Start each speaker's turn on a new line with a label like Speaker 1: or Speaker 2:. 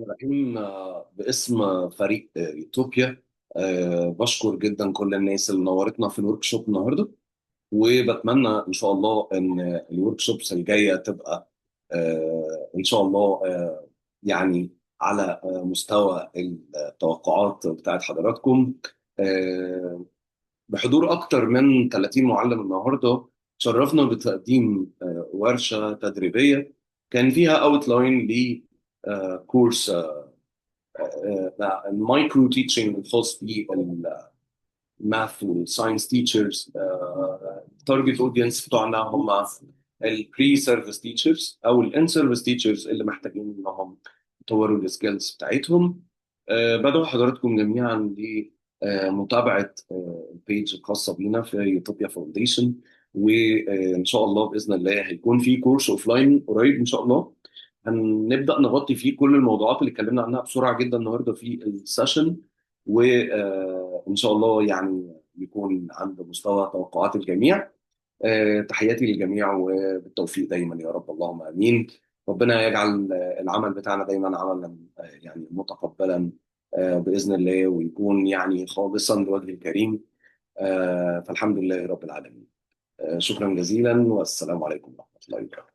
Speaker 1: الرحيم باسم فريق يوتوبيا. بشكر جدا كل الناس اللي نورتنا في الورك شوب النهارده، وبتمنى ان شاء الله ان الورك شوبس الجايه تبقى ان شاء الله يعني على مستوى التوقعات بتاعت حضراتكم. آه، بحضور اكتر من 30 معلم النهارده شرفنا بتقديم ورشه تدريبيه كان فيها اوتلاين لكورس المايكرو تيتشنج الخاص بالماث والساينس تيتشرز. التارجت اودينس بتوعنا هم البري سيرفيس تيتشرز او الان سيرفيس تيتشرز اللي محتاجين انهم يطوروا السكيلز بتاعتهم. بدعو حضراتكم جميعا لمتابعه البيج الخاصه بينا في يوتوبيا فاونديشن، وان شاء الله باذن الله هيكون في كورس اوف لاين قريب ان شاء الله. هنبدأ نغطي فيه كل الموضوعات اللي اتكلمنا عنها بسرعة جدا النهاردة في السيشن، وإن شاء الله يعني يكون عند مستوى توقعات الجميع. تحياتي للجميع وبالتوفيق دايما يا رب، اللهم آمين. ربنا يجعل العمل بتاعنا دايما عملا يعني متقبلا بإذن الله، ويكون يعني خالصا لوجه الكريم. فالحمد لله رب العالمين. شكرا جزيلا والسلام عليكم ورحمة الله وبركاته.